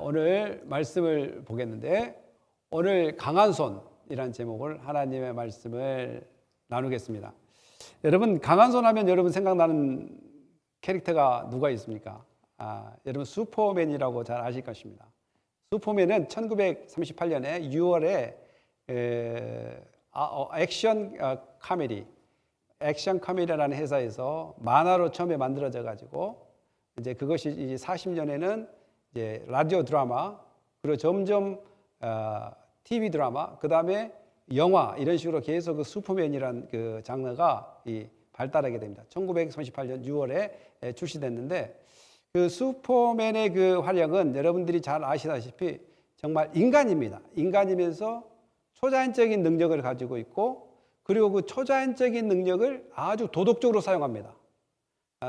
오늘 말씀을 보겠는데 오늘 강한 손이라는 제목을 하나님의 말씀을 나누겠습니다. 여러분 강한 손 하면 여러분 생각나는 캐릭터가 누가 있습니까? 여러분 슈퍼맨이라고 잘 아실 것입니다. 슈퍼맨은 1938년에 6월에 액션 카메라라는 회사에서 만화로 처음에 만들어져 가지고 이제 그것이 이제 40년에는 이제 라디오 드라마, 그리고 점점 TV 드라마, 그 다음에 영화 이런 식으로 계속 그 슈퍼맨이라는 그 장르가 발달하게 됩니다. 1938년 6월에 출시됐는데 그 슈퍼맨의 그 활약은 여러분들이 잘 아시다시피 정말 인간입니다. 인간이면서 초자연적인 능력을 가지고 있고 그리고 그 초자연적인 능력을 아주 도덕적으로 사용합니다.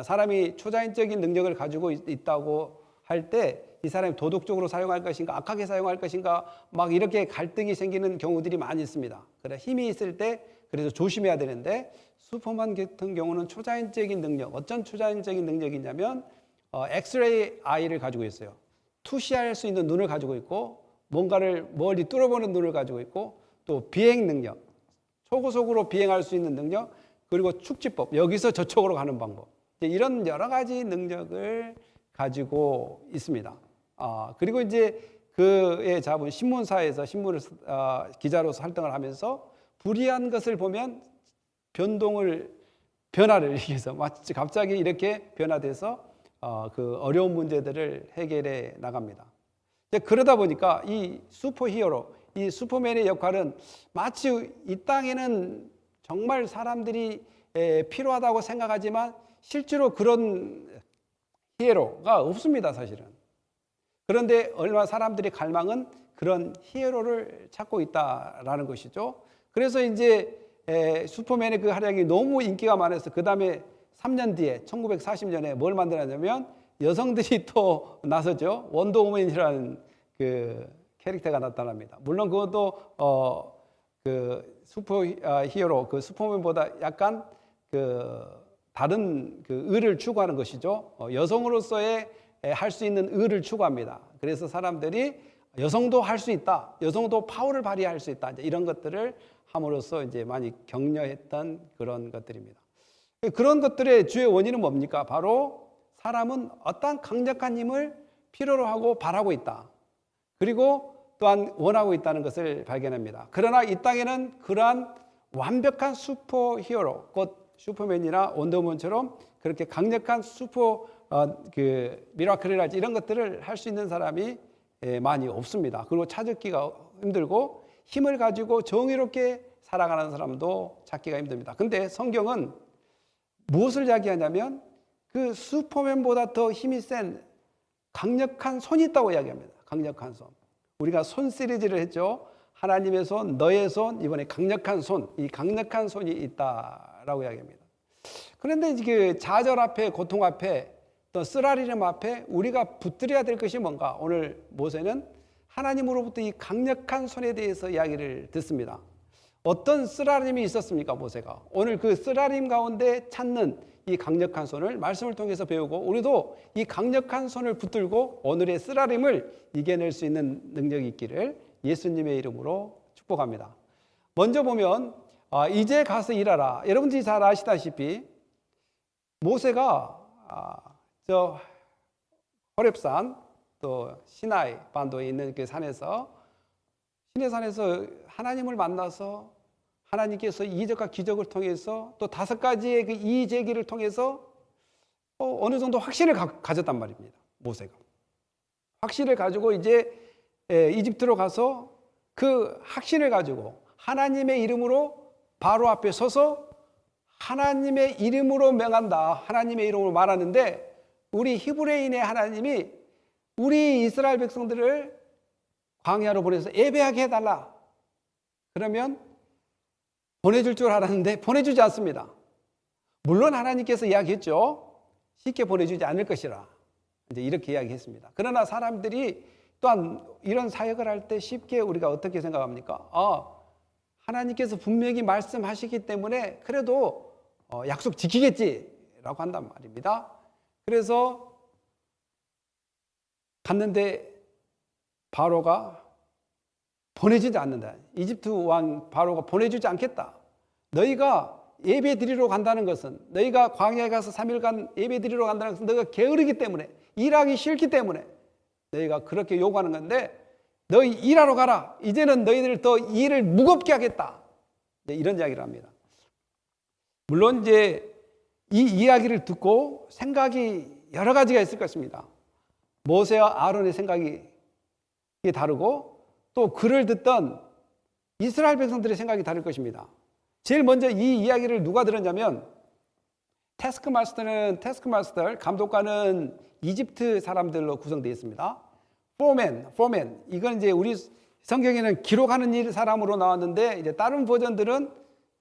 사람이 초자연적인 능력을 가지고 있다고 할 때 이 사람이 도덕적으로 사용할 것인가 악하게 사용할 것인가 막 이렇게 갈등이 생기는 경우들이 많이 있습니다. 그래 힘이 있을 때 그래서 조심해야 되는데 슈퍼맨 같은 경우는 초자연적인 능력, 어떤 초자연적인 능력이냐면 엑스레이 아이를 가지고 있어요. 투시할 수 있는 눈을 가지고 있고 뭔가를 멀리 뚫어보는 눈을 가지고 있고 또 비행 능력, 초고속으로 비행할 수 있는 능력, 그리고 축지법, 여기서 저쪽으로 가는 방법, 이런 여러 가지 능력을 가지고 있습니다. 그리고 이제 그의 잡은 신문사에서 신문을 기자로서 활동을 하면서 불이한 것을 보면 변화를 일으켜서 마치 갑자기 이렇게 변화돼서 그 어려운 문제들을 해결해 나갑니다. 그러다 보니까 이 슈퍼히어로, 이 슈퍼맨의 역할은 마치 이 땅에는 정말 사람들이 필요하다고 생각하지만 실제로 그런 히어로가 없습니다, 사실은. 그런데 얼마나 사람들의 갈망은 그런 히어로를 찾고 있다라는 것이죠. 그래서 이제 슈퍼맨의 그 활약이 너무 인기가 많아서 그 다음에 3년 뒤에 1940년에 뭘 만들었냐면 여성들이 또 나서죠. 원더우먼이라는 그 캐릭터가 나타납니다. 물론 그것도 그 슈퍼 히어로, 그 슈퍼맨보다 약간 그 다른 그 의를 추구하는 것이죠. 여성으로서의 할 수 있는 의를 추구합니다. 그래서 사람들이 여성도 할 수 있다, 여성도 파워를 발휘할 수 있다, 이런 것들을 함으로써 이제 많이 격려했던 그런 것들입니다. 그런 것들의 주의 원인은 뭡니까? 바로 사람은 어떠한 강력한 힘을 필요로 하고 바라고 있다. 그리고 또한 원하고 있다는 것을 발견합니다. 그러나 이 땅에는 그러한 완벽한 슈퍼히어로, 곧 슈퍼맨이나 원더우먼처럼 그렇게 강력한 미라클이랄지 이런 것들을 할 수 있는 사람이 많이 없습니다. 그리고 찾기가 힘들고 힘을 가지고 정의롭게 살아가는 사람도 찾기가 힘듭니다. 근데 성경은 무엇을 이야기하냐면 그 슈퍼맨보다 더 힘이 센 강력한 손이 있다고 이야기합니다. 강력한 손. 우리가 손 시리즈를 했죠. 하나님의 손, 너의 손, 이번에 강력한 손, 이 강력한 손이 있다라고 이야기합니다. 그런데 그 좌절 앞에, 고통 앞에, 또 쓰라리름 앞에 우리가 붙들어야 될 것이 뭔가? 오늘 모세는 하나님으로부터 이 강력한 손에 대해서 이야기를 듣습니다. 어떤 쓰라림이 있었습니까, 모세가? 오늘 그 쓰라림 가운데 찾는 이 강력한 손을 말씀을 통해서 배우고 우리도 이 강력한 손을 붙들고 오늘의 쓰라림을 이겨낼 수 있는 능력이 있기를 예수님의 이름으로 축복합니다. 먼저 보면 이제 가서 일하라. 여러분들이 잘 아시다시피 모세가 저 호렙산 또 시나이 반도에 있는 그 산에서 시내산에서 하나님을 만나서 하나님께서 이적과 기적을 통해서 또 5가지의 그 이의제기를 통해서 어느 정도 확신을 가졌단 말입니다. 모세가 확신을 가지고 이제 이집트로 가서 그 확신을 가지고 하나님의 이름으로 바로 앞에 서서 하나님의 이름으로 명한다, 하나님의 이름으로 말하는데 우리 히브리인의 하나님이 우리 이스라엘 백성들을 광야로 보내서 예배하게 해달라. 그러면 보내줄 줄 알았는데 보내주지 않습니다. 물론 하나님께서 이야기했죠. 쉽게 보내주지 않을 것이라. 이제 이렇게 이야기했습니다. 그러나 사람들이 또한 이런 사역을 할 때 쉽게 우리가 어떻게 생각합니까? 하나님께서 분명히 말씀하시기 때문에 그래도 약속 지키겠지라고 한단 말입니다. 그래서 갔는데 바로가 보내주지 않는다. 이집트 왕 바로가 보내주지 않겠다. 너희가 예배 드리러 간다는 것은, 너희가 광야에 가서 3일간 예배 드리러 간다는 것은 너희가 게으르기 때문에, 일하기 싫기 때문에 너희가 그렇게 요구하는 건데, 너희 일하러 가라. 이제는 너희들 더 일을 무겁게 하겠다. 이런 이야기를 합니다. 물론 이제 이 이야기를 듣고 생각이 여러 가지가 있을 것입니다. 모세와 아론의 생각이 다르고, 또 그를 듣던 이스라엘 백성들의 생각이 다를 것입니다. 제일 먼저 이 이야기를 누가 들었냐면, 태스크마스터, 감독관은 이집트 사람들로 구성되어 있습니다. 포맨. 이건 이제 우리 성경에는 기록하는 일 사람으로 나왔는데, 이제 다른 버전들은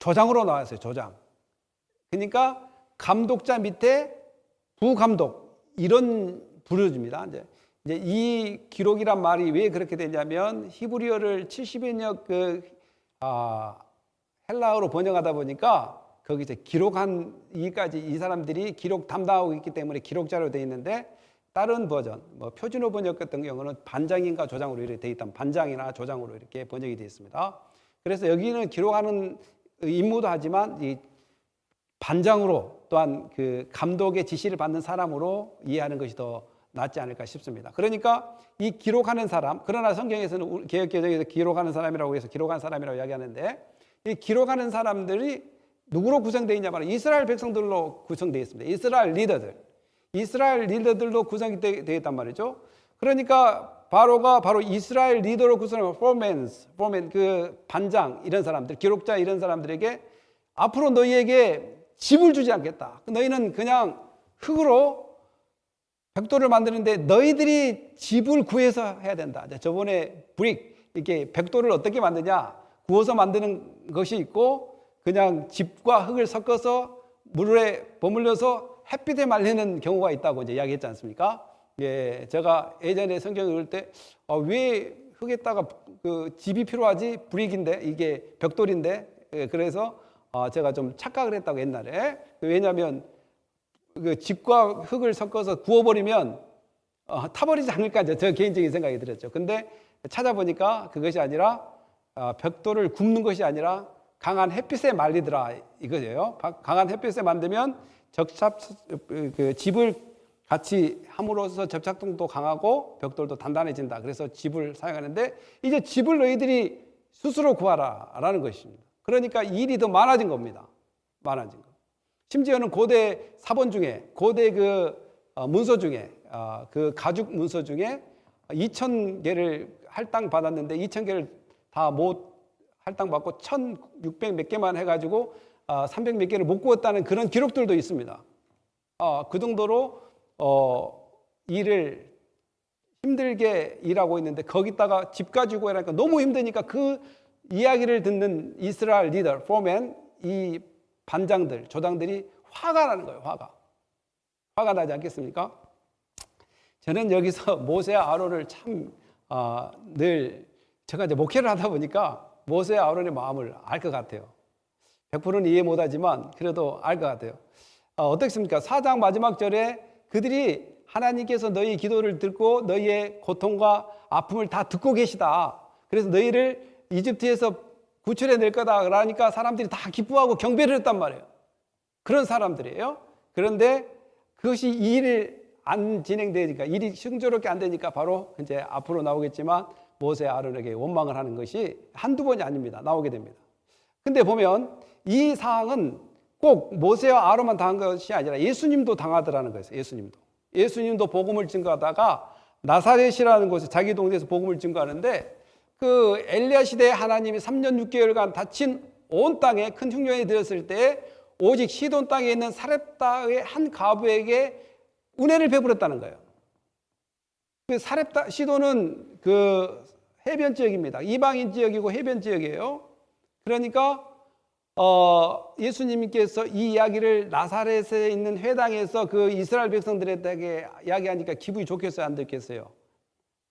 조장으로 나왔어요. 조장. 그러니까 감독자 밑에 부감독, 이런 부르줍니다. 이제 이 기록이란 말이 왜 그렇게 되냐면, 히브리어를 70여 년 헬라어로 번역하다 보니까 거기서 기록한 이까지 이 사람들이 기록 담당하고 있기 때문에 기록자로 되어 있는데, 다른 버전, 표준어 번역 같은 경우는 반장인가 조장으로 이렇게 되어 있다. 반장이나 조장으로 이렇게 번역이 되어 있습니다. 그래서 여기는 기록하는 임무도 하지만 이 반장으로, 또한 그 감독의 지시를 받는 사람으로 이해하는 것이 더 낫지 않을까 싶습니다. 그러니까 이 기록하는 사람, 그러나 성경에서는 개역개정에서 기록하는 사람이라고 해서 기록한 사람이라고 이야기하는데, 이 기록하는 사람들이 누구로 구성되어 있냐 말은 이스라엘 백성들로 구성되어 있습니다. 이스라엘 리더들로 구성이 되어 있단 말이죠. 그러니까 바로가 바로 이스라엘 리더로 구성한 포맨, 그 반장 이런 사람들, 기록자 이런 사람들에게 앞으로 너희에게 집을 주지 않겠다. 너희는 그냥 흙으로 벽돌을 만드는데 너희들이 집을 구해서 해야 된다. 저번에 이렇게 벽돌을 어떻게 만드냐, 구워서 만드는 것이 있고, 그냥 집과 흙을 섞어서 물에 버물려서 햇빛에 말리는 경우가 있다고 이제 이야기했지 않습니까? 예, 제가 예전에 성경을 읽을 때, 왜 흙에다가 그 집이 필요하지? 브릭인데, 이게 벽돌인데. 예, 그래서 제가 좀 착각을 했다고 옛날에. 왜냐하면 그 집과 흙을 섞어서 구워버리면 타버리지 않을까, 저 개인적인 생각이 들었죠. 근데 찾아보니까 그것이 아니라 벽돌을 굽는 것이 아니라 강한 햇빛에 말리더라 이거예요. 강한 햇빛에 만들면 그 집을 같이 함으로써 접착력도 강하고 벽돌도 단단해진다. 그래서 집을 사용하는데, 이제 집을 너희들이 스스로 구하라 라는 것입니다. 그러니까 일이 더 많아진 겁니다. 많아진 거. 심지어는 고대 사본 중에, 고대 문서 중에, 그 가죽 문서 중에 2,000개를 할당 받았는데 2,000개를 다 못 할당받고 1,600 몇 개만 해가지고 300 몇 개를 못 구웠다는 그런 기록들도 있습니다. 그 정도로 일을 힘들게 일하고 있는데, 거기다가 집 가지고 하니까 너무 힘드니까 그 이야기를 듣는 이스라엘 리더, 포맨, 이 반장들, 조장들이 화가 나는 거예요. 화가 나지 않겠습니까? 저는 여기서 모세와 아론을 참 늘 제가 이제 목회를 하다 보니까 모세와 아론의 마음을 알 것 같아요. 100%는 이해 못하지만 그래도 알 것 같아요. 어떻습니까? 4장 마지막 절에 그들이 하나님께서 너희 기도를 듣고 너희의 고통과 아픔을 다 듣고 계시다. 그래서 너희를 이집트에서 구출해낼 거다. 그러니까 사람들이 다 기뻐하고 경배를 했단 말이에요. 그런 사람들이에요. 그런데 그것이 일이 안 진행되니까, 일이 순조롭게 안 되니까 바로 이제 앞으로 나오겠지만 모세 아론에게 원망을 하는 것이 한두 번이 아닙니다. 나오게 됩니다. 근데 보면 이 사항은 꼭 모세와 아론만 당한 것이 아니라 예수님도 당하더라는 거예요. 예수님도 복음을 증거하다가 나사렛이라는 곳에 자기 동네에서 복음을 증거하는데, 그 엘리야 시대에 하나님이 3년 6개월간 다친 온 땅에 큰 흉년이 되었을 때 오직 시돈 땅에 있는 사렙다의 한 과부에게 은혜를 베풀었다는 거예요. 그 사렙다, 시돈은 그 해변 지역입니다. 이방인 지역이고 해변 지역이에요. 그러니까 예수님께서 이 이야기를 나사렛에 있는 회당에서 그 이스라엘 백성들에게 이야기하니까 기분이 좋겠어요, 안 좋겠어요?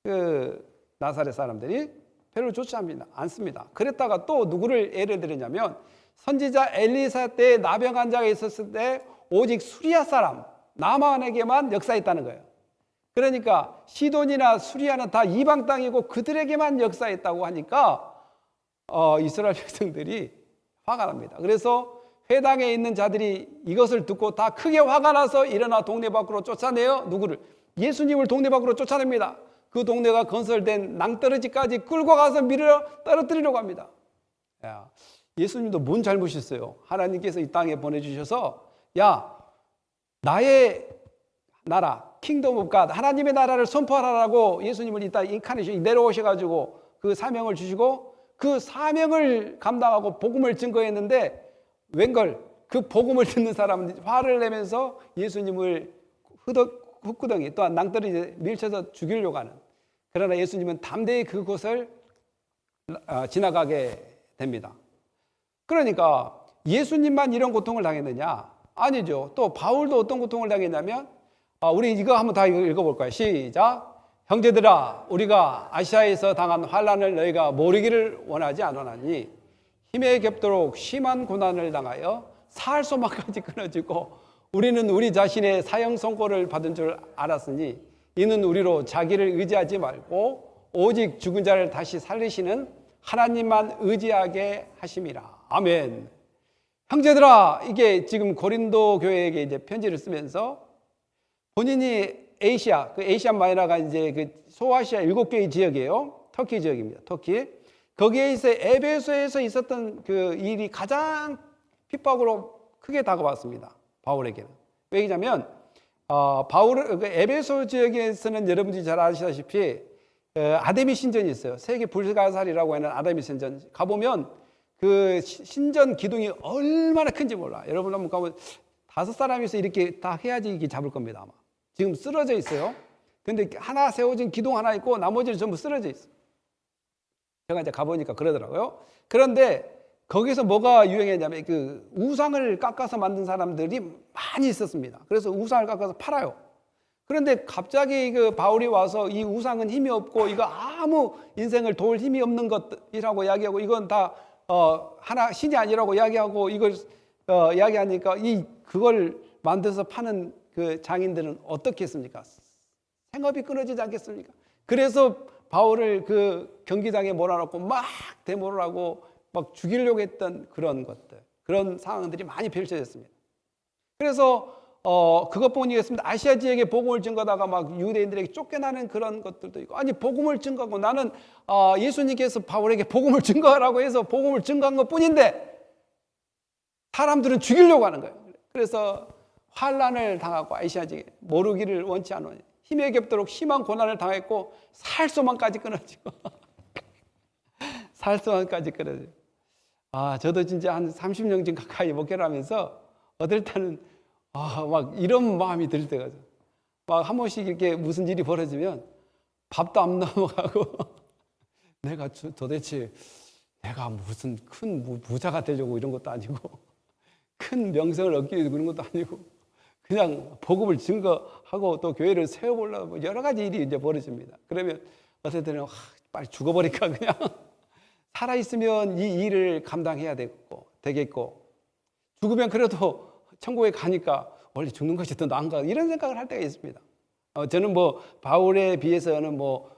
그 나사렛 사람들이 별로 좋지 않습니다. 그랬다가 또 누구를 예를 들었냐면, 선지자 엘리사 때 나병 환자가 있었을 때 오직 수리아 사람 나만에게만 역사했다는 거예요. 그러니까 시돈이나 수리아는 다 이방 땅이고 그들에게만 역사했다고 하니까 이스라엘 백성들이 화가 납니다. 그래서 회당에 있는 자들이 이것을 듣고 다 크게 화가 나서 일어나 동네 밖으로 쫓아내어 누구를? 예수님을 동네 밖으로 쫓아냅니다. 그 동네가 건설된 낭떠러지까지 끌고 가서 밀어 떨어뜨리려고 합니다. 야, 예수님도 뭔 잘못이 있어요? 하나님께서 이 땅에 보내주셔서 야, 나의 나라, 킹덤 오브 갓, 하나님의 나라를 선포하라고 예수님을 이 땅에 인카네이션 내려오셔가지고 그 사명을 주시고 그 사명을 감당하고 복음을 증거했는데 웬걸 그 복음을 듣는 사람은 화를 내면서 예수님을 흙구덩이 또한 낭떠러지에 밀쳐서 죽이려고 하는, 그러나 예수님은 담대히 그곳을 지나가게 됩니다. 그러니까 예수님만 이런 고통을 당했느냐? 아니죠. 또 바울도 어떤 고통을 당했냐면 우리 이거 한번 다 읽어볼까요? 시작. 형제들아, 우리가 아시아에서 당한 환난을 너희가 모르기를 원하지 않으나니 힘에 겹도록 심한 고난을 당하여 살 소망까지 끊어지고 우리는 우리 자신의 사형 선고를 받은 줄 알았으니 이는 우리로 자기를 의지하지 말고 오직 죽은 자를 다시 살리시는 하나님만 의지하게 하심이라. 아멘. 형제들아, 이게 지금 고린도 교회에게 이제 편지를 쓰면서 본인이 아시아, 그 아시아 마이너가 이제 그 소아시아 7개의 지역이에요. 터키 지역입니다. 터키. 거기에서 에베소에서 있었던 그 일이 가장 핍박으로 크게 다가왔습니다. 바울에게는. 왜냐하면 바울 그 에베소 지역에서는 여러분들이 잘 아시다시피 아데미 신전이 있어요. 세계 불가사리라고 하는 아데미 신전. 가보면 그 신전 기둥이 얼마나 큰지 몰라. 여러분 한번 가면 5사람이서 이렇게 다 해야지 이게 잡을 겁니다. 아마. 지금 쓰러져 있어요. 근데 하나 세워진 기둥 하나 있고 나머지는 전부 쓰러져 있어요. 제가 이제 가보니까 그러더라고요. 그런데 거기서 뭐가 유행했냐면 그 우상을 깎아서 만든 사람들이 많이 있었습니다. 그래서 우상을 깎아서 팔아요. 그런데 갑자기 그 바울이 와서 이 우상은 힘이 없고 이거 아무 인생을 도울 힘이 없는 것이라고 이야기하고 이건 다 하나 신이 아니라고 이야기하고 이걸 이야기하니까 그걸 만들어서 파는 그 장인들은 어떻게 했습니까? 생업이 끊어지지 않겠습니까? 그래서 바울을 그 경기장에 몰아넣고 막 데모를 하고 막 죽이려고 했던 그런 것들, 그런 상황들이 많이 펼쳐졌습니다. 그래서 그것뿐이겠습니다. 아시아 지역에 복음을 증거하다가 막 유대인들에게 쫓겨나는 그런 것들도 있고, 아니 복음을 증거하고 나는 예수님께서 바울에게 복음을 증거하라고 해서 복음을 증거한 것뿐인데 사람들은 죽이려고 하는 거예요. 그래서 환난을 당하고 아시아 지역에 모르기를 원치 않으니 힘에 겹도록 심한 고난을 당했고 살소망까지 끊어지고 살소망까지 끊어지고. 저도 진짜 한 30년 가까이 목회를 하면서 어떨 때는 막 이런 마음이 들 때가 막 한 번씩 이렇게 무슨 일이 벌어지면 밥도 안 넘어가고 내가 도대체 내가 무슨 큰 부자가 되려고 이런 것도 아니고 큰 명성을 얻기 위해서 그런 것도 아니고 그냥 복음을 증거하고 또 교회를 세워보려고 여러 가지 일이 이제 벌어집니다. 그러면 어떨 때는 빨리 죽어버릴까 그냥 살아있으면 이 일을 감당해야 되겠고 죽으면 그래도 천국에 가니까 원래 죽는 것이 더 나은가 이런 생각을 할 때가 있습니다. 저는 뭐 바울에 비해서는 뭐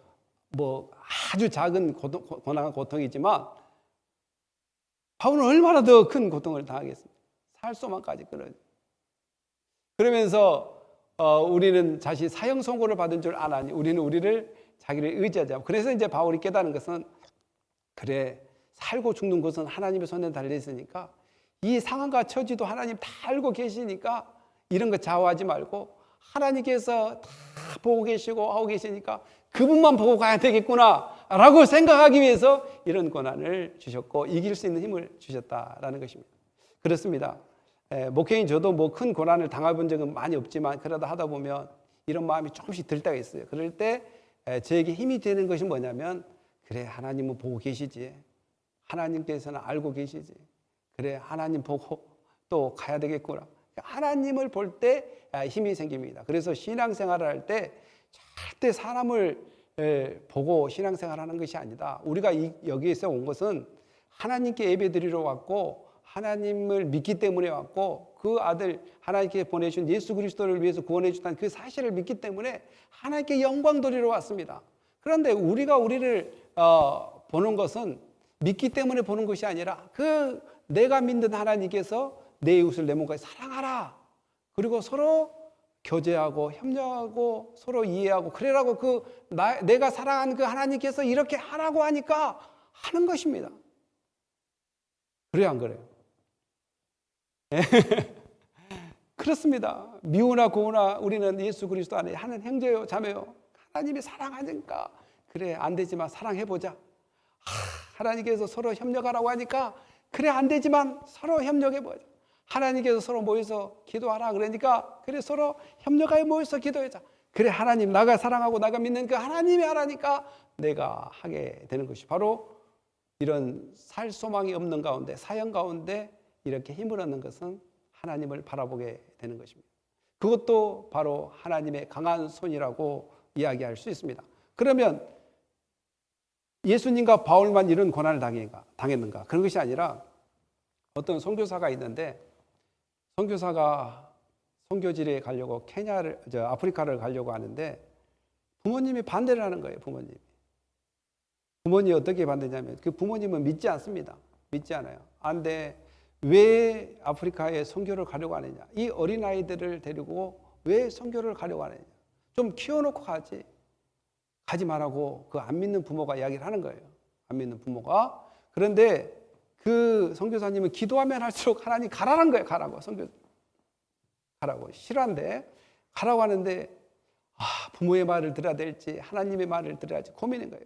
아주 작은 고통이지만 바울은 얼마나 더 큰 고통을 당하겠습니까? 살소망까지 끊어져. 그러면서 우리는 자신 사형 선고를 받은 줄 아나니 우리는 우리를 자기를 의지하지 않고. 그래서 이제 바울이 깨닫는 것은 그래 살고 죽는 것은 하나님의 손에 달려 있으니까 이 상황과 처지도 하나님 다 알고 계시니까 이런 거 좌우하지 말고 하나님께서 다 보고 계시고 하고 계시니까 그분만 보고 가야 되겠구나 라고 생각하기 위해서 이런 고난을 주셨고 이길 수 있는 힘을 주셨다라는 것입니다. 그렇습니다. 목회인 저도 뭐 큰 고난을 당해본 적은 많이 없지만 그러다 하다 보면 이런 마음이 조금씩 들 때가 있어요. 그럴 때 저에게 힘이 되는 것이 뭐냐면 그래 하나님은 보고 계시지. 하나님께서는 알고 계시지. 그래 하나님 보고 또 가야 되겠구나. 하나님을 볼 때 힘이 생깁니다. 그래서 신앙생활을 할 때 절대 사람을 보고 신앙생활하는 것이 아니다. 우리가 여기에서 온 것은 하나님께 예배드리러 왔고 하나님을 믿기 때문에 왔고 그 아들 하나님께 보내주신 예수 그리스도를 위해서 구원해 주셨다는 그 사실을 믿기 때문에 하나님께 영광 돌리러 왔습니다. 그런데 우리가 우리를 보는 것은 믿기 때문에 보는 것이 아니라 그 내가 믿는 하나님께서 내 이웃을 내 몸까지 사랑하라. 그리고 서로 교제하고 협력하고 서로 이해하고 그래라고 내가 사랑하는 그 하나님께서 이렇게 하라고 하니까 하는 것입니다. 그래요, 안 그래요? 그렇습니다. 미우나 고우나 우리는 예수 그리스도 안에 하는 형제요 자매요. 하나님이 사랑하니까 그래 안 되지만 사랑해보자. 하나님께서 서로 협력하라고 하니까 그래 안 되지만 서로 협력해보자. 하나님께서 서로 모여서 기도하라 그러니까 그래 서로 협력하여 모여서 기도하자. 그래 하나님 나가 사랑하고 나가 믿는 그 하나님이 하라니까 내가 하게 되는 것이 바로 이런 살 소망이 없는 가운데 사형 가운데 이렇게 힘을 얻는 것은 하나님을 바라보게 되는 것입니다. 그것도 바로 하나님의 강한 손이라고 이야기할 수 있습니다. 그러면 예수님과 바울만 이런 고난을 당했는가? 그런 것이 아니라 어떤 선교사가 있는데 선교사가 선교지에 가려고 아프리카를 가려고 하는데 부모님이 반대를 하는 거예요. 부모님이 어떻게 반대냐면 그 부모님은 믿지 않습니다. 믿지 않아요. 안 돼. 왜 아프리카에 선교를 가려고 하느냐? 이 어린아이들을 데리고 왜 선교를 가려고 하느냐? 좀 키워놓고 가지 말라고 그 안 믿는 부모가 이야기를 하는 거예요. 안 믿는 부모가. 그런데 그 선교사님은 기도하면 할수록 하나님 가라는 거예요. 가라고. 가라고. 싫어한데 가라고 하는데 부모의 말을 들어야 될지 하나님의 말을 들어야 할지 고민인 거예요.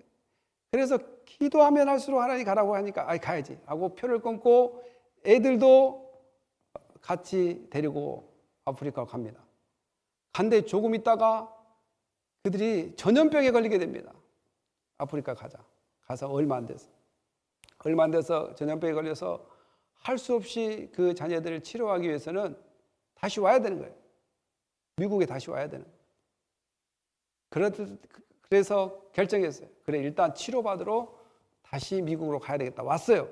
그래서 기도하면 할수록 하나님 가라고 하니까 가야지 하고 표를 끊고 애들도 같이 데리고 아프리카로 갑니다. 간데 조금 있다가 그들이 전염병에 걸리게 됩니다. 아프리카 가서 얼마 안 돼서 전염병에 걸려서 할 수 없이 그 자녀들을 치료하기 위해서는 다시 와야 되는 거예요. 미국에 다시 와야 되는 거예요. 그래서 결정했어요. 그래 일단 치료받으러 다시 미국으로 가야 되겠다. 왔어요.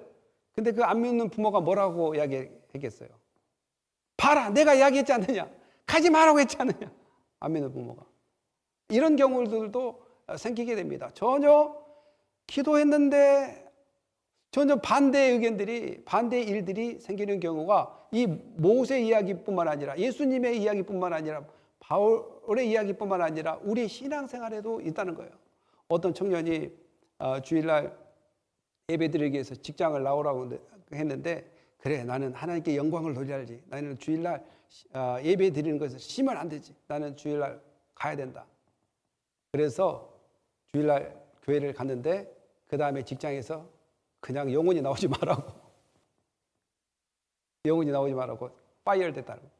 근데 그 안 믿는 부모가 뭐라고 이야기했겠어요? 봐라 내가 이야기했지 않느냐. 가지 말라고 했지 않느냐. 안 믿는 부모가. 이런 경우들도 생기게 됩니다. 전혀 기도했는데 전혀 반대의 의견들이 반대의 일들이 생기는 경우가 이 모세 이야기뿐만 아니라 예수님의 이야기뿐만 아니라 바울의 이야기뿐만 아니라 우리 신앙생활에도 있다는 거예요. 어떤 청년이 주일날 예배드리기 위해서 직장을 나오라고 했는데 그래 나는 하나님께 영광을 돌려야지. 나는 주일날 예배 드리는 것에서 쉬면 안 되지. 나는 주일날 가야 된다. 그래서 주일날 교회를 갔는데 그 다음에 직장에서 그냥 영혼이 나오지 말라고 파이어 됐다는 거예요.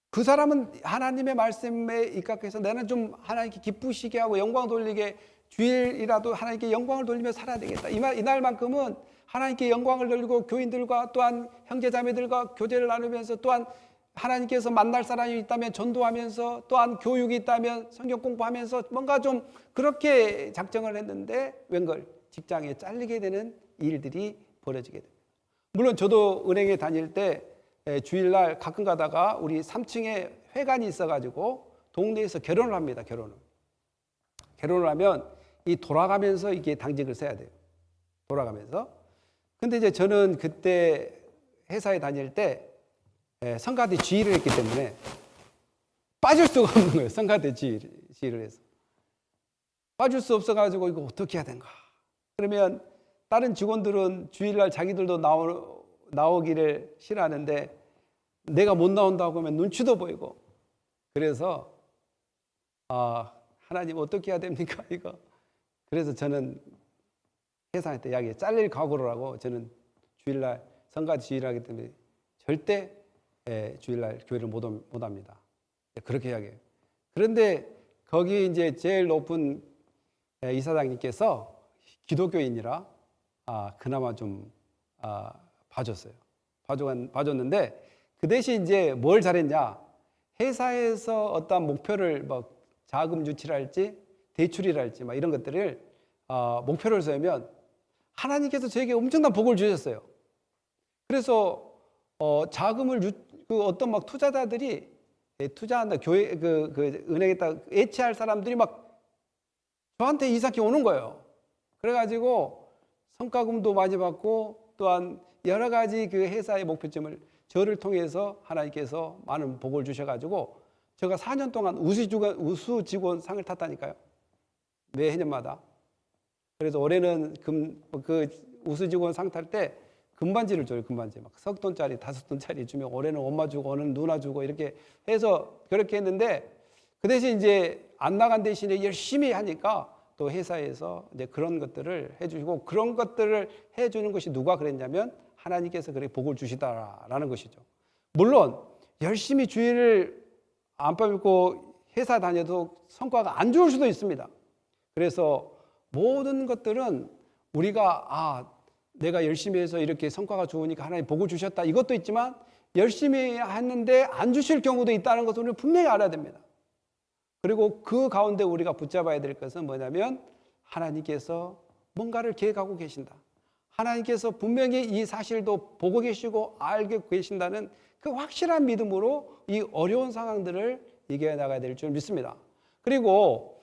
그 사람은 하나님의 말씀에 입각해서 나는 좀 하나님께 기쁘시게 하고 영광 돌리게 주일이라도 하나님께 영광을 돌리며 살아야 되겠다. 이날만큼은 하나님께 영광을 돌리고 교인들과 또한 형제자매들과 교제를 나누면서 또한 하나님께서 만날 사람이 있다면 전도하면서 또한 교육이 있다면 성경 공부하면서 뭔가 좀 그렇게 작정을 했는데 웬걸 직장에 잘리게 되는 일들이 벌어지게 됩니다. 물론 저도 은행에 다닐 때 주일날 가끔 가다가 우리 3층에 회관이 있어가지고 동네에서 결혼을 합니다. 결혼을 하면 이 돌아가면서 이게 당직을 써야 돼요. 돌아가면서. 근데 이제 저는 그때 회사에 다닐 때 성가대 지휘를 했기 때문에 빠질 수가 없는 거예요. 성가대 지휘를 해서. 빠질 수 없어가지고 이거 어떻게 해야 되는가. 그러면 다른 직원들은 주일날 자기들도 나오기를 싫어하는데 내가 못 나온다고 하면 눈치도 보이고 그래서 하나님 어떻게 해야 됩니까 이거. 그래서 저는 회사한테 이야기해 잘릴 각오를 하고 저는 주일날 성가대 지휘를 하기 때문에 절대 주일날 교회를 못 합니다. 그렇게 이야기해요. 그런데 거기 이제 제일 높은 이사장님께서 기독교인이라 그나마 좀 봐줬어요. 봐줬는데 그 대신 이제 뭘 잘했냐? 회사에서 어떤 목표를 뭐 자금 유치랄지 대출이랄지 막 이런 것들을 목표를 세우면 하나님께서 저에게 엄청난 복을 주셨어요. 그래서 자금을 그 어떤 막 투자자들이 투자한다 교회 그 은행에다 예치할 사람들이 막 저한테 이삭히 오는 거예요. 그래가지고 성과금도 많이 받고 또한 여러 가지 그 회사의 목표점을 저를 통해서 하나님께서 많은 복을 주셔가지고 제가 4년 동안 우수 직원 상을 탔다니까요. 매 해년마다. 그래서 올해는 그 우수 직원 상 탈 때 금반지를 줘요. 금반지 막 석 돈짜리 5돈짜리 주면 올해는 엄마 주고 올해는 누나 주고 이렇게 해서 그렇게 했는데 그 대신 이제 안 나간 대신에 열심히 하니까 또 회사에서 이제 그런 것들을 해주시고 그런 것들을 해주는 것이 누가 그랬냐면 하나님께서 그렇게 복을 주시다라는 것이죠. 물론 열심히 주일을 안밥 입고 회사 다녀도 성과가 안 좋을 수도 있습니다. 그래서 모든 것들은 우리가 내가 열심히 해서 이렇게 성과가 좋으니까 하나님 복을 주셨다 이것도 있지만 열심히 했는데 안 주실 경우도 있다는 것을 우리는 분명히 알아야 됩니다. 그리고 그 가운데 우리가 붙잡아야 될 것은 뭐냐면 하나님께서 뭔가를 계획하고 계신다. 하나님께서 분명히 이 사실도 보고 계시고 알고 계신다는 그 확실한 믿음으로 이 어려운 상황들을 이겨나가야 될 줄 믿습니다. 그리고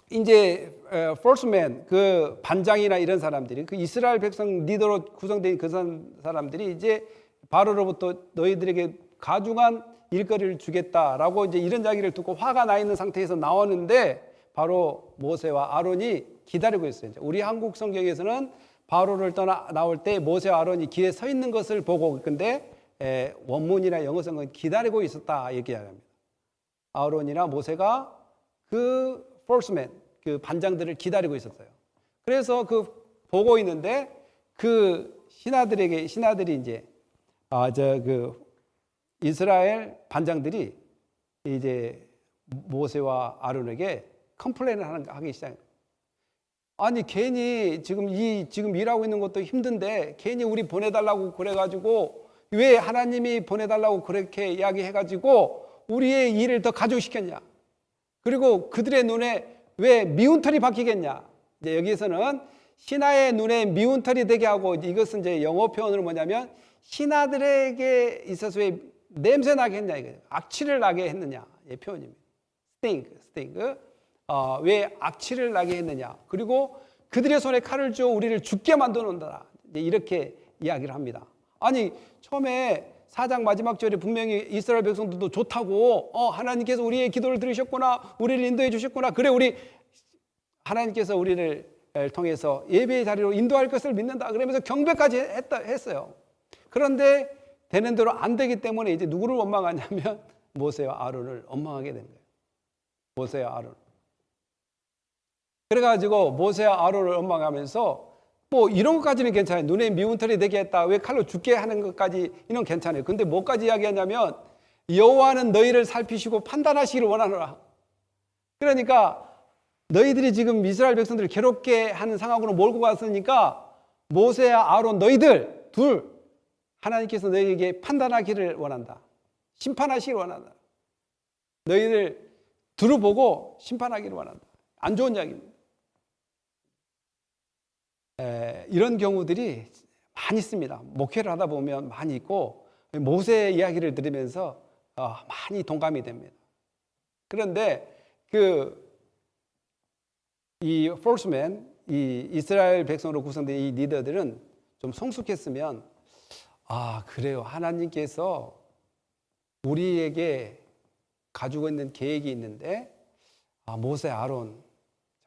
이제 포스맨 그 반장이나 이런 사람들이 그 이스라엘 백성 리더로 구성된 그 사람들이 이제 바로로부터 너희들에게 가중한 일거리를 주겠다라고 이제 이런 이야기를 듣고 화가 나 있는 상태에서 나오는데 바로 모세와 아론이 기다리고 있어요. 우리 한국 성경에서는 바로를 떠나 나올 때 모세와 아론이 길에 서 있는 것을 보고 근데 원문이나 영어 성경은 기다리고 있었다 이렇게 이야기합니다. 아론이나 모세가 그 포스맨 그 반장들을 기다리고 있었어요. 그래서 그 보고 있는데 그 신하들이 이제 그 이스라엘 반장들이 이제 모세와 아론에게 컴플레인을 하기 시작해요. 아니 괜히 지금 일하고 있는 것도 힘든데 괜히 우리 보내달라고 그래가지고 왜 하나님이 보내달라고 그렇게 이야기해가지고 우리의 일을 더 가중시켰냐? 그리고 그들의 눈에 왜 미운 털이 박히겠냐? 이제 여기에서는 신하의 눈에 미운 털이 되게 하고 이것은 이제 영어 표현으로 뭐냐면 신하들에게 있어서 왜 냄새 나게 했냐 이거예요. 악취를 나게 했느냐 이 표현입니다. 스팅크. 왜 악취를 나게 했느냐? 그리고 그들의 손에 칼을 쥐어 우리를 죽게 만들어 놓는다. 이렇게 이야기를 합니다. 아니 처음에 4장 마지막 절에 분명히 이스라엘 백성들도 좋다고 하나님께서 우리의 기도를 들으셨구나 우리를 인도해 주셨구나 그래 우리 하나님께서 우리를 통해서 예배의 자리로 인도할 것을 믿는다 그러면서 경배까지 했어요. 그런데 되는 대로 안 되기 때문에 이제 누구를 원망하냐면 모세와 아론을 원망하게 된 거예요. 모세와 아론. 그래가지고 모세와 아론을 원망하면서 뭐 이런 것까지는 괜찮아요. 눈에 미운 털이 되게 했다. 왜 칼로 죽게 하는 것까지 이건 괜찮아요. 근데 뭐까지 이야기하냐면 여호와는 너희를 살피시고 판단하시기를 원하노라. 그러니까 너희들이 지금 이스라엘 백성들을 괴롭게 하는 상황으로 몰고 갔으니까 모세와 아론 너희들 둘 하나님께서 너희에게 판단하기를 원한다. 심판하시기를 원한다. 너희들 두루 보고 심판하기를 원한다. 안 좋은 이야기입니다. 이런 경우들이 많이 있습니다. 목회를 하다 보면 많이 있고 모세 이야기를 들으면서 많이 동감이 됩니다. 그런데 이 포스맨, 이 이스라엘 백성으로 구성된 이 리더들은 좀 성숙했으면 그래요. 하나님께서 우리에게 가지고 있는 계획이 있는데 모세, 아론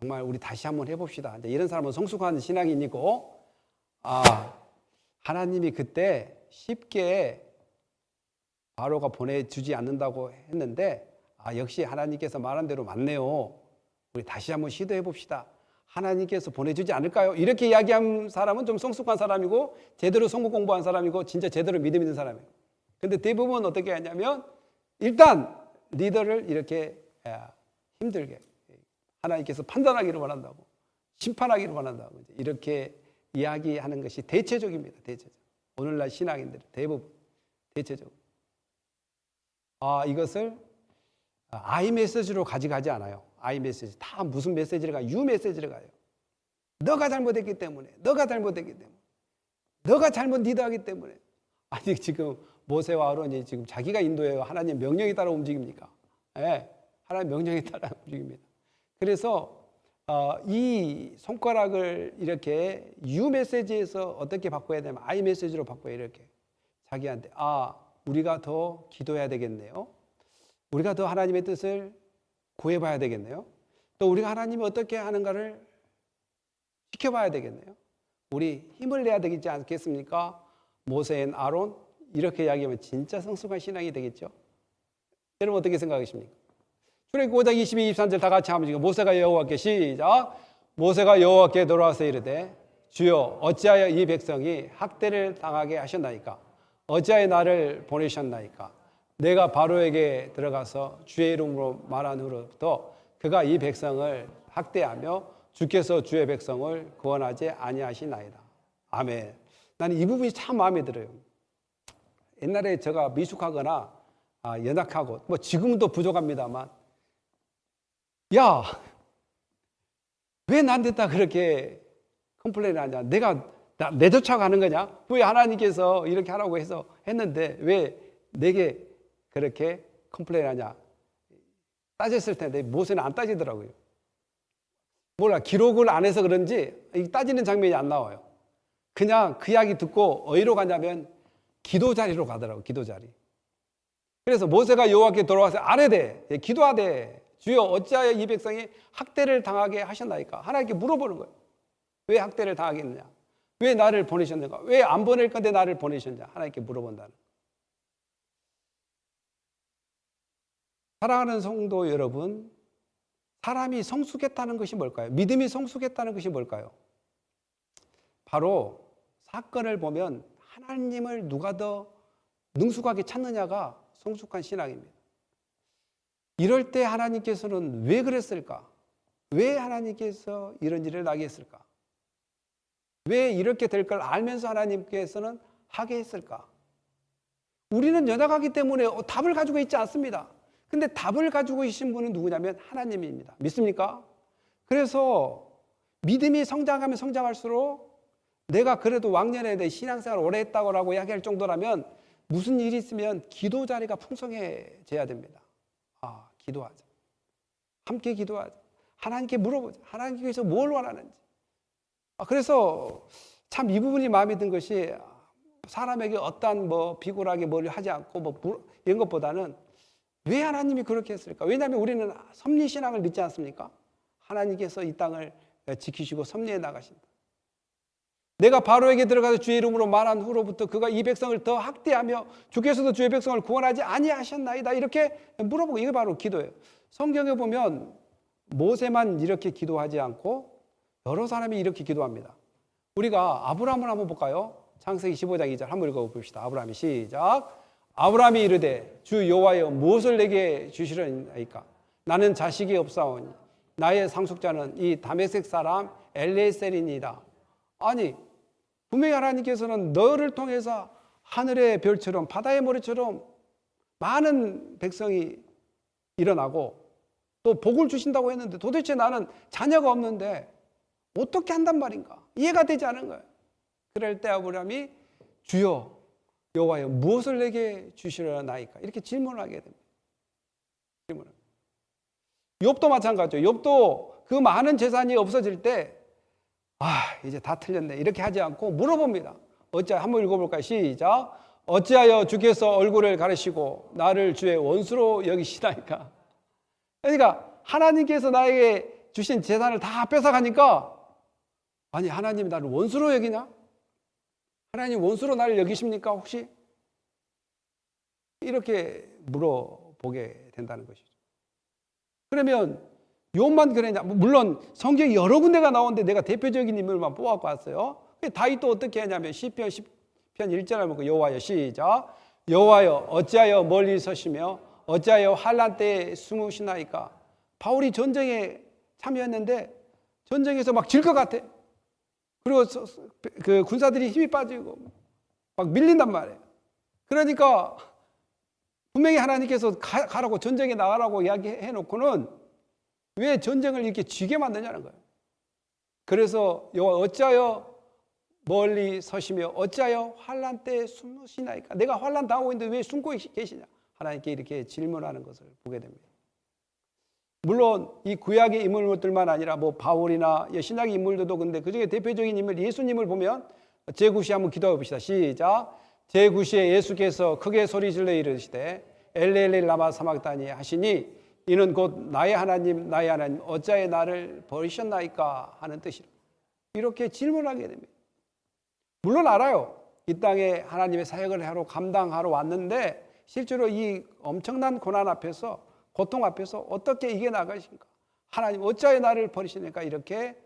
정말 우리 다시 한번 해봅시다. 이런 사람은 성숙한 신앙인이고 하나님이 그때 쉽게 바로가 보내주지 않는다고 했는데 역시 하나님께서 말한 대로 맞네요. 우리 다시 한번 시도해봅시다. 하나님께서 보내주지 않을까요? 이렇게 이야기한 사람은 좀 성숙한 사람이고 제대로 성경 공부한 사람이고 진짜 제대로 믿음 있는 사람이에요. 근데 대부분 어떻게 하냐면 일단 리더를 이렇게 힘들게 하나님께서 판단하기를 원한다고 심판하기를 원한다고 이렇게 이야기하는 것이 대체적입니다. 대체적. 오늘날 신앙인들 대부분 대체적. 이것을 I 메시지로 가져가지 않아요. I 메시지 다 무슨 메시지를 가요? U 메시지를 가요. 너가 잘못했기 때문에. 너가 잘못 리드하기 때문에. 아니 지금 모세와 아론이 지금 자기가 인도해요. 하나님 명령에 따라 움직입니까? 예, 하나님 명령에 따라 움직입니다. 그래서 이 손가락을 이렇게 U 메시지에서 어떻게 바꿔야 되냐면 I 메시지로 바꿔야 이렇게 자기한테 우리가 더 기도해야 되겠네요. 우리가 더 하나님의 뜻을 구해봐야 되겠네요. 또 우리가 하나님이 어떻게 하는가를 지켜봐야 되겠네요. 우리 힘을 내야 되겠지 않겠습니까? 모세인 아론 이렇게 이야기하면 진짜 성숙한 신앙이 되겠죠. 여러분 어떻게 생각하십니까? 출애굽기 5장 22, 23절 다 같이 한번 모세가 여호와께 시작. 모세가 여호와께 돌아와서 이르되 주여 어찌하여 이 백성이 학대를 당하게 하셨나이까? 어찌하여 나를 보내셨나이까? 내가 바로에게 들어가서 주의 이름으로 말한 후로부터 그가 이 백성을 학대하며 주께서 주의 백성을 구원하지 아니하시나이다. 아멘. 나는 이 부분이 참 마음에 들어요. 옛날에 제가 미숙하거나 연약하고 뭐 지금도 부족합니다만 야, 왜 나한테 다 그렇게 컴플레인 하냐? 내 쫓아가는 거냐? 왜 하나님께서 이렇게 하라고 해서 했는데 왜 내게 그렇게 컴플레인 하냐? 따졌을 텐데 모세는 안 따지더라고요. 몰라, 기록을 안 해서 그런지 따지는 장면이 안 나와요. 그냥 그 이야기 듣고 어디로 가냐면 기도 자리로 가더라고요. 기도 자리. 그래서 모세가 여호와께 돌아와서 아뢰되 기도하되 주여 어찌하여 이 백성이 학대를 당하게 하셨나이까? 하나님께 물어보는 거예요. 왜 학대를 당하게 했느냐? 왜 나를 보내셨는가? 왜 안 보낼 건데 나를 보내셨냐? 하나님께 물어본다는. 사랑하는 성도 여러분, 사람이 성숙했다는 것이 뭘까요? 믿음이 성숙했다는 것이 뭘까요? 바로 사건을 보면 하나님을 누가 더 능숙하게 찾느냐가 성숙한 신앙입니다. 이럴 때 하나님께서는 왜 그랬을까? 왜 하나님께서 이런 일을 나게 했을까? 왜 이렇게 될 걸 알면서 하나님께서는 하게 했을까? 우리는 연약하기 때문에 답을 가지고 있지 않습니다. 근데 답을 가지고 계신 분은 누구냐면 하나님입니다. 믿습니까? 그래서 믿음이 성장하면 성장할수록 내가 그래도 왕년에 내 신앙생활 오래 했다고 이야기할 정도라면 무슨 일이 있으면 기도 자리가 풍성해져야 됩니다. 기도하자. 함께 기도하자. 하나님께 물어보자. 하나님께서 뭘 원하는지. 그래서 참 이 부분이 마음에 든 것이 사람에게 어떠한 비굴하게 뭘 하지 않고 이런 것보다는 왜 하나님이 그렇게 했을까? 왜냐하면 우리는 섭리신앙을 믿지 않습니까? 하나님께서 이 땅을 지키시고 섭리해 나가신다. 내가 바로에게 들어가서 주의 이름으로 말한 후로부터 그가 이 백성을 더 학대하며 주께서도 주의 백성을 구원하지 아니하셨나이다. 이렇게 물어보고 이게 바로 기도예요. 성경에 보면 모세만 이렇게 기도하지 않고 여러 사람이 이렇게 기도합니다. 우리가 아브라함을 한번 볼까요? 창세기 15장 2절 한번 읽어봅시다. 아브라함이 시작. 아브라함이 이르되 주 여호와여 무엇을 내게 주시려나이까? 나는 자식이 없사오니 나의 상속자는 이 다메섹 사람 엘리에셀이니이다. 아니 분명히 하나님께서는 너를 통해서 하늘의 별처럼 바다의 모래처럼 많은 백성이 일어나고 또 복을 주신다고 했는데 도대체 나는 자녀가 없는데 어떻게 한단 말인가? 이해가 되지 않은 거예요. 그럴 때 아브라함이 주여 여호와여 무엇을 내게 주시려나이까? 이렇게 질문을 하게 됩니다. 질문을. 욥도 마찬가지죠. 욥도 그 많은 재산이 없어질 때 이제 다 틀렸네. 이렇게 하지 않고 물어봅니다. 한번 읽어볼까요? 시작. 어찌하여 주께서 얼굴을 가리시고 나를 주의 원수로 여기시나이까? 그러니까 하나님께서 나에게 주신 재산을 다 뺏어가니까 아니 하나님이 나를 원수로 여기냐? 하나님 원수로 나를 여기십니까 혹시? 이렇게 물어보게 된다는 것이죠. 그러면 욥만 그랬냐? 물론 성경이 여러 군데가 나오는데 내가 대표적인 인물만 뽑아갖고 왔어요. 다윗도 어떻게 하냐면 시편 10편 1절을 보고 여호와여 시작. 여호와여 어찌하여 멀리 서시며 어찌하여 환난 때에 숨으시나이까? 바울이 전쟁에 참여했는데 전쟁에서 막 질 것 같아. 그리고 그 군사들이 힘이 빠지고 막 밀린단 말이에요. 그러니까 분명히 하나님께서 가라고 전쟁에 나가라고 이야기해 놓고는 왜 전쟁을 이렇게 쥐게 만드냐는 거예요. 그래서 여호와 어찌하여 멀리 서시며 어찌하여 환난 때에 숨으시나이까? 내가 환난 당하고 있는데 왜 숨고 계시냐? 하나님께 이렇게 질문하는 것을 보게 됩니다. 물론 이 구약의 인물들만 아니라 뭐 바울이나 신약의 인물들도, 근데 그중에 대표적인 인물 예수님을 보면 제9시에 한번 기도해 봅시다. 시작. 제9시에 예수께서 크게 소리질러 이르시되 엘레엘레 라마 사막다니 하시니 이는 곧 나의 하나님 어찌하여 나를 버리셨나이까 하는 뜻이라. 이렇게 질문하게 됩니다. 물론 알아요. 이 땅에 하나님의 사역을 하러 감당하러 왔는데 실제로 이 엄청난 고난 앞에서, 고통 앞에서 어떻게 이겨나가신가? 하나님 어찌하여 나를 버리시니까? 이렇게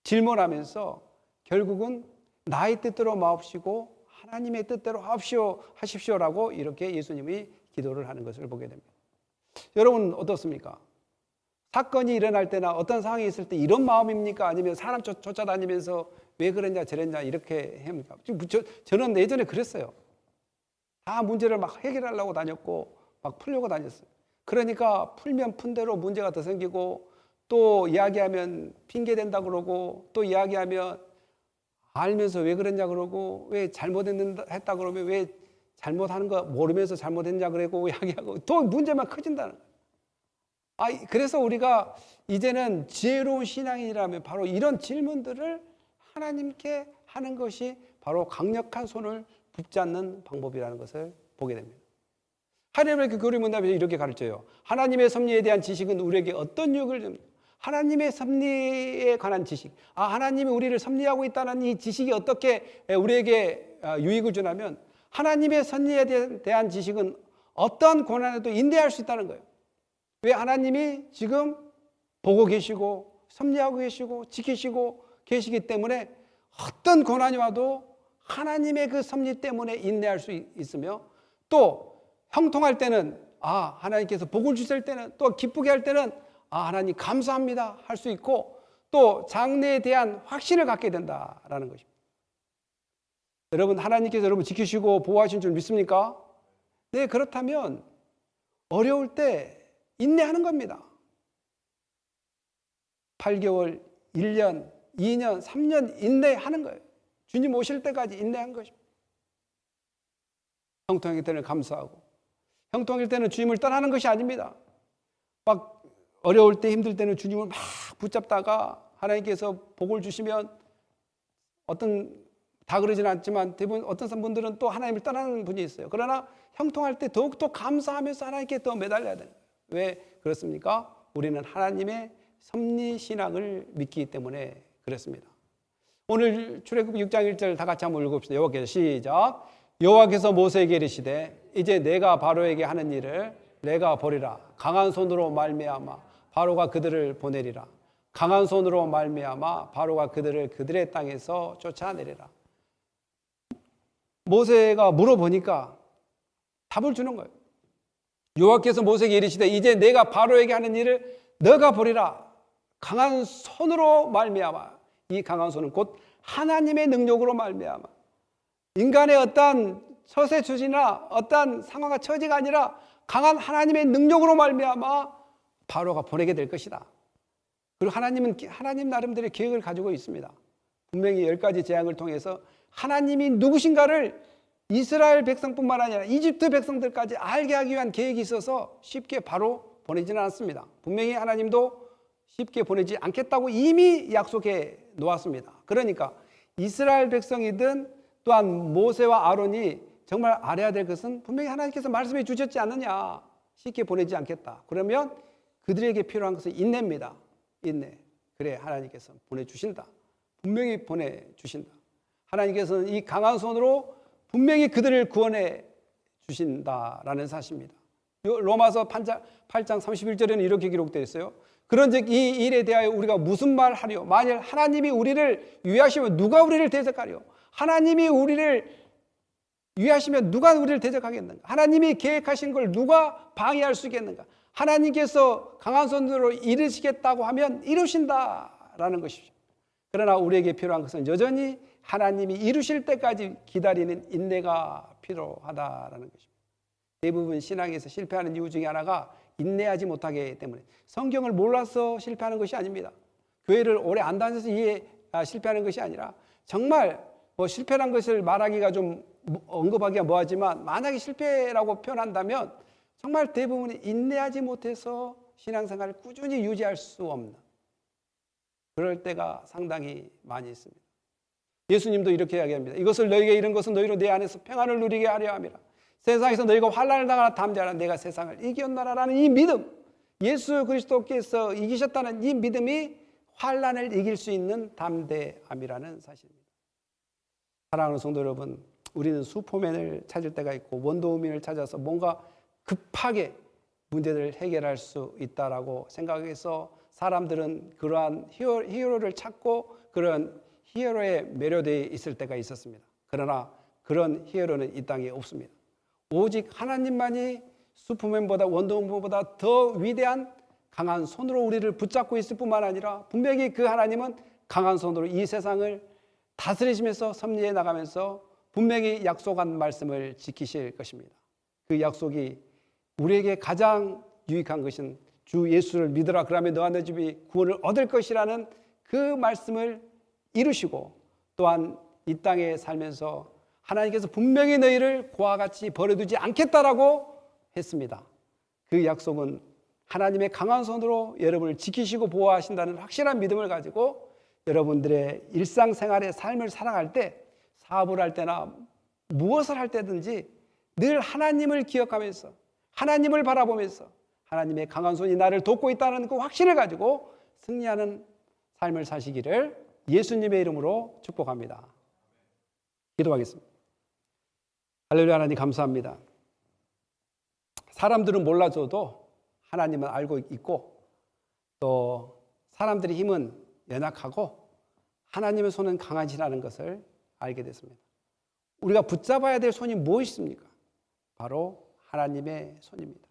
질문하면서 결국은 나의 뜻대로 마옵시고 하나님의 뜻대로 하십시오라고 이렇게 예수님이 기도를 하는 것을 보게 됩니다. 여러분 어떻습니까? 사건이 일어날 때나 어떤 상황이 있을 때 이런 마음입니까? 아니면 사람 쫓아다니면서 왜 그랬냐 저랬냐 이렇게 합니까? 저는 예전에 그랬어요. 다 문제를 막 해결하려고 다녔고 막 풀려고 다녔어요. 그러니까 풀면 푼 대로 문제가 더 생기고, 또 이야기하면 핑계 댄다 그러고, 또 이야기하면 알면서 왜 그랬냐 그러고, 왜 잘못했다 그러면 왜 잘못하는 거 모르면서 잘못했냐 그러고 이야기하고, 또 문제만 커진다는 거예요. 그래서 우리가 이제는 지혜로운 신앙인이라면 바로 이런 질문들을 하나님께 하는 것이 바로 강력한 손을 붙잡는 방법이라는 것을 보게 됩니다. 하나님의 그 교리 문답에서 이렇게 가르쳐요. 하나님의 섭리에 대한 지식은 우리에게 어떤 유익을 줍니까? 하나님의 섭리에 관한 지식. 하나님이 우리를 섭리하고 있다는 이 지식이 어떻게 우리에게 유익을 주냐면, 하나님의 섭리에 대한 지식은 어떤 고난에도 인내할 수 있다는 거예요. 왜? 하나님이 지금 보고 계시고 섭리하고 계시고 지키시고 계시기 때문에 어떤 고난이 와도 하나님의 그 섭리 때문에 인내할 수 있으며, 또 형통할 때는 하나님께서 복을 주실 때는, 또 기쁘게 할 때는 하나님 감사합니다 할 수 있고, 또 장래에 대한 확신을 갖게 된다라는 것입니다. 여러분, 하나님께서 여러분 지키시고 보호하신 줄 믿습니까? 네, 그렇다면 어려울 때 인내하는 겁니다. 8개월, 1년, 2년, 3년 인내하는 거예요. 주님 오실 때까지 인내한 것입니다. 형통일 때는 감사하고, 형통일 때는 주님을 떠나는 것이 아닙니다. 막 어려울 때, 힘들 때는 주님을 막 붙잡다가 하나님께서 복을 주시면, 다 그러지는 않지만 대부분 어떤 분들은 또 하나님을 떠나는 분이 있어요. 그러나 형통할 때 더욱더 감사하면서 하나님께 더 매달려야 돼요. 왜 그렇습니까? 우리는 하나님의 섭리 신앙을 믿기 때문에 그렇습니다. 오늘 출애굽 6장 1절 다 같이 한번 읽읍시다. 여호와께서 시작. 여호와께서 모세에게 이르시되 이제 내가 바로에게 하는 일을 내가 보리라. 강한 손으로 말미암아 바로가 그들을 보내리라. 강한 손으로 말미암아 바로가 그들의 땅에서 쫓아내리라. 모세가 물어보니까 답을 주는 거예요. 여호와께서 모세에게 이르시되 이제 내가 바로에게 하는 일을 너가 보리라. 강한 손으로 말미암아. 이 강한 손은 곧 하나님의 능력으로 말미암아. 인간의 어떤 처세추지나 어떤 상황과 처지가 아니라 강한 하나님의 능력으로 말미암아 바로가 보내게 될 것이다. 그리고 하나님은 하나님 나름대로의 계획을 가지고 있습니다. 분명히 10가지 재앙을 통해서 하나님이 누구신가를 이스라엘 백성뿐만 아니라 이집트 백성들까지 알게 하기 위한 계획이 있어서 쉽게 바로 보내지는 않습니다. 분명히 하나님도 쉽게 보내지 않겠다고 이미 약속해 놓았습니다. 그러니까 이스라엘 백성이든 또한 모세와 아론이 정말 알아야 될 것은 분명히 하나님께서 말씀해 주셨지 않느냐. 쉽게 보내지 않겠다. 그러면 그들에게 필요한 것은 인내입니다. 인내. 그래, 하나님께서 보내주신다. 분명히 보내주신다. 하나님께서는 이 강한 손으로 분명히 그들을 구원해 주신다라는 사실입니다. 로마서 8장 31절에는 이렇게 기록되어 있어요. 그런즉 이 일에 대하여 우리가 무슨 말 하리요? 만일 하나님이 우리를 위하시면 누가 우리를 대적하리요? 하나님이 우리를 위하시면 누가 우리를 대적하겠는가? 하나님이 계획하신 걸 누가 방해할 수 있겠는가? 하나님께서 강한 손으로 이루시겠다고 하면 이루신다라는 것이죠. 그러나 우리에게 필요한 것은 여전히 하나님이 이루실 때까지 기다리는 인내가 필요하다라는 것입니다. 대부분 신앙에서 실패하는 이유 중에 하나가 인내하지 못하기 때문에, 성경을 몰라서 실패하는 것이 아닙니다. 교회를 오래 안 다녀서 실패하는 것이 아니라 정말 뭐 실패란 것을 말하기가 좀 언급하기가 뭐하지만 만약에 실패라고 표현한다면 정말 대부분이 인내하지 못해서 신앙생활을 꾸준히 유지할 수 없는 그럴 때가 상당히 많이 있습니다. 예수님도 이렇게 이야기합니다. 이것을 너희에게 이른 것은 너희로 내 안에서 평안을 누리게 하려 함이라. 세상에서 너희가 환난을 당하나 담대하라. 내가 세상을 이겼나라라는 이 믿음, 예수 그리스도께서 이기셨다는 이 믿음이 환난을 이길 수 있는 담대함이라는 사실입니다. 사랑하는 성도 여러분, 우리는 슈퍼맨을 찾을 때가 있고 원더우먼을 찾아서 뭔가 급하게 문제들을 해결할 수 있다라고 생각해서 사람들은 그러한 히어로를 찾고 그런 히어로에 매료되어 있을 때가 있었습니다. 그러나 그런 히어로는 이 땅에 없습니다. 오직 하나님만이 슈퍼맨보다 원더우먼보다 더 위대한 강한 손으로 우리를 붙잡고 있을 뿐만 아니라 분명히 그 하나님은 강한 손으로 이 세상을 다스리시면서 섭리해 나가면서 분명히 약속한 말씀을 지키실 것입니다. 그 약속이 우리에게 가장 유익한 것은 주 예수를 믿으라 그러면 너와 너 집이 구원을 얻을 것이라는 그 말씀을 이루시고 또한 이 땅에 살면서 하나님께서 분명히 너희를 고와 같이 버려두지 않겠다라고 했습니다. 그 약속은 하나님의 강한 손으로 여러분을 지키시고 보호하신다는 확실한 믿음을 가지고 여러분들의 일상생활의 삶을 살아갈 때 사업을 할 때나 무엇을 할 때든지 늘 하나님을 기억하면서 하나님을 바라보면서 하나님의 강한 손이 나를 돕고 있다는 그 확신을 가지고 승리하는 삶을 사시기를 예수님의 이름으로 축복합니다. 기도하겠습니다. 할렐루야. 하나님 감사합니다. 사람들은 몰라줘도 하나님은 알고 있고 또 사람들의 힘은 연약하고 하나님의 손은 강하시라는 것을 알게 됐습니다. 우리가 붙잡아야 될 손이 무엇입니까? 바로 하나님의 손입니다.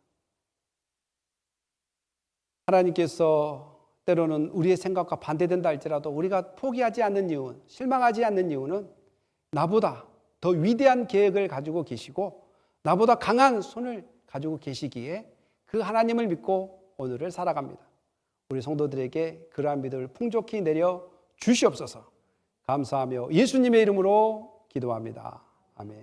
하나님께서 때로는 우리의 생각과 반대된다 할지라도 우리가 포기하지 않는 이유는, 실망하지 않는 이유는 나보다 더 위대한 계획을 가지고 계시고 나보다 강한 손을 가지고 계시기에 그 하나님을 믿고 오늘을 살아갑니다. 우리 성도들에게 그러한 믿음을 풍족히 내려 주시옵소서. 감사하며 예수님의 이름으로 기도합니다. 아멘.